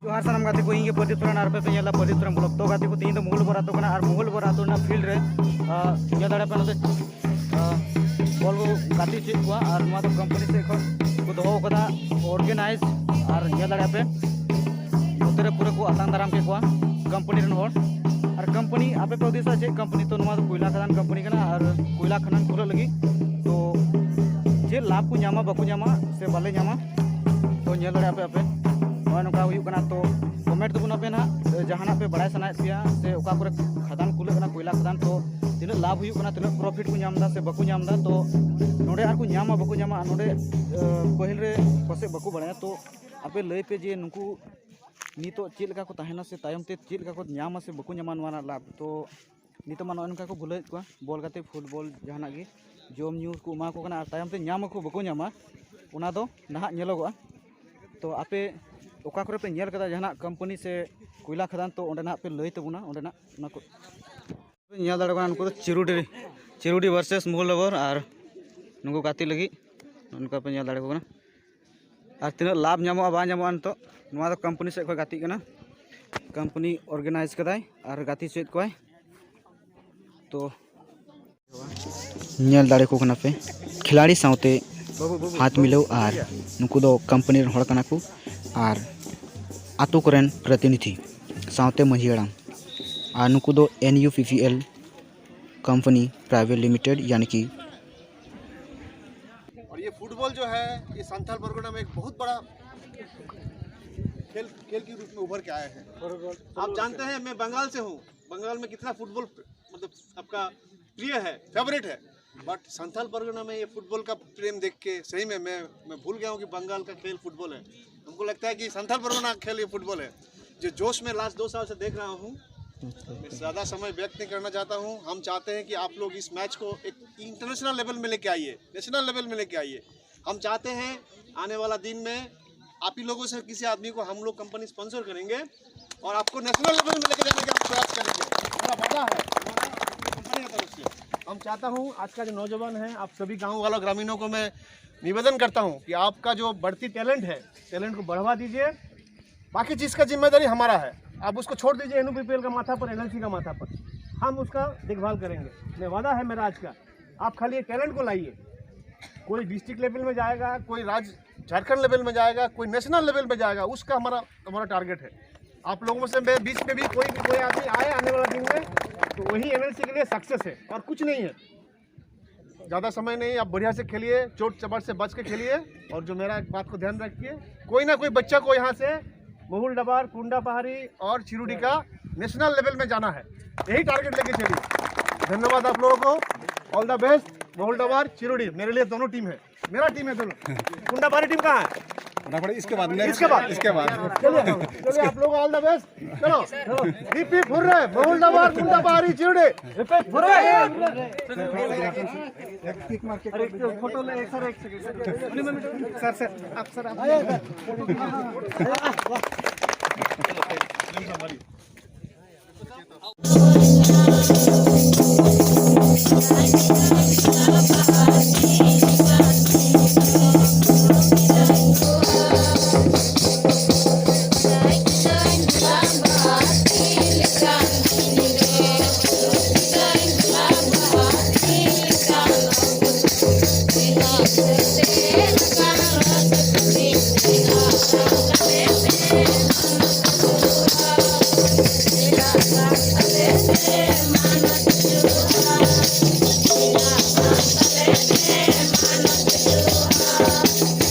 जोहार सानम गाते को इंगे पदितुरन आर पे पेला पदितुरन ब्लॉक तो गाते को तीन तो मूल बरातो कना और मूल बरातो ना फील्ड रे या दाड़ा पे नते बॉल को गाती चेक को और मा तो कंपनी से को दोहो कदा ऑर्गेनाइज और या दाड़ा पे उतरे पूरे को आतान दाराम के को कंपनी रन होड़ और कंपनी आपे प्रोड्यूसर चेक कंपनी तो नमा तो कोयला खदान कंपनी कना और कोयला खनन खुला लगी तो जे लाभ को न्यामा बाको न्यामा से बाले न्यामा तो नेल दाड़ा पे आपे नौका हुई कना तो कमेंट तबुन पे ना जहाना पे बड़ा सनाय पिया से ओका करे खदान कुले कना कोयला खदान तो तीन लाभ हुई कना तीन प्रॉफिट को नामदा से बको नामदा तो नोडे आर को नामा बको नामा नोडे पहिल रे पसे बको बड़ा तो आपे लय पे जे नुकु नितो चेल लेका को ताहेना से तायम ते चेल लेका को नामा से बको नामा नवाना लाभ तो नितो मा नोनका को भुलय को बॉल गाते फुटबॉल जहाना गे जोम न्यू को मा को कना तायम ते नामा को बको नामा ओना दो नहा नेलोगो तो आपे ओका करे पे नेल कदा जहाना कंपनी से कोयला खदान तो ओंडे ना पे लय तबुना ओंडे ना ओना को नेल दाड़ा कना उनको चिरुडी वर्सेस मोहलवर और नुको गाती लगी उनका पे नेल दाड़ा को कना और तीन लाभ नामो बा नामो तो नवा तो कंपनी से को गाती कना कंपनी ऑर्गेनाइज कदाय और गाती चेत कोय तो नेल दाड़े को कना पे खिलाड़ी साउते हाथ मिलाव और नुको दो कंपनी हड़ कना को और आतो करेन प्रतिनिधि साउते मंझी हड़ाम और नुको दो NUPPL कंपनी प्राइवेट लिमिटेड यानी कि और ये फुटबॉल जो है ये संथाल परगना में एक बहुत बड़ा खेल के रूप में उभर के आए हैं। आप जानते हैं मैं बंगाल से हूँ, बंगाल में कितना फुटबॉल मतलब आपका प्रिय है, फेवरेट है, बट संथाल परगना में ये फुटबॉल का प्रेम देख के सही में मैं भूल गया हूँ कि बंगाल का खेल फुटबॉल है। हमको लगता है कि संथाल परगना खेल ये फुटबॉल है जो जोश में लास्ट 2 साल से देख रहा हूँ। मैं ज़्यादा समय व्यक्त नहीं करना चाहता हूँ। हम चाहते हैं कि आप लोग इस मैच को एक इंटरनेशनल लेवल में लेके आइए, नेशनल लेवल में लेके आइए। हम चाहते हैं आने वाला दिन में आप ही लोगों से किसी आदमी को हम लोग कंपनी स्पॉन्सर करेंगे और आपको नेशनल लेवल में लेके जाने का हम प्रयास करेंगे। हमारा वादा है कंपनी की तरफ से। हम चाहता हूँ आज का जो नौजवान है, आप सभी गाँव वालों ग्रामीणों को मैं निवेदन करता हूँ कि आपका जो बढ़ती टैलेंट है, टैलेंट को बढ़वा दीजिए। बाकी चीज़ का जिम्मेदारी हमारा है, आप उसको छोड़ दीजिए NUPPL का माथा पर, NLC का माथा पर, हम उसका देखभाल करेंगे। मैं वादा है मेरा आज का, आप खाली ये टैलेंट को लाइए। कोई डिस्ट्रिक्ट लेवल में जाएगा, कोई राज्य झारखंड लेवल में जाएगा, कोई नेशनल लेवल में जाएगा, उसका हमारा टारगेट है। आप लोगों में से बीच में भी कोई आदमी आए आने वाला दिन में तो वही NLC के लिए सक्सेस है और कुछ नहीं है। ज़्यादा समय नहीं, आप बढ़िया से खेलिए, चोट चबट से बच के खेलिए। और जो मेरा एक बात को ध्यान रखिए, कोई ना कोई बच्चा को यहाँ से महुल डबार, कुंडा पहाड़ी और चिरुडी का नेशनल लेवल में जाना है, यही टारगेट लेके चलिए। धन्यवाद आप लोगों को, all the best. Mahul डबार, Chirudi मेरे लिए दोनों टीम है, मेरा टीम है दोनों। कुंडा पहाड़ी टीम कहाँ है? इसके बाद चलिए आप लोग ऑल द बेस्ट। चलो रिपीट फुर रहे, महुल डबार, कुंडा पहाड़ी, चिरुडी रिपीट फुर रहे। एक फोटो ले सर, एक सेकंड सर आप सर Yeah.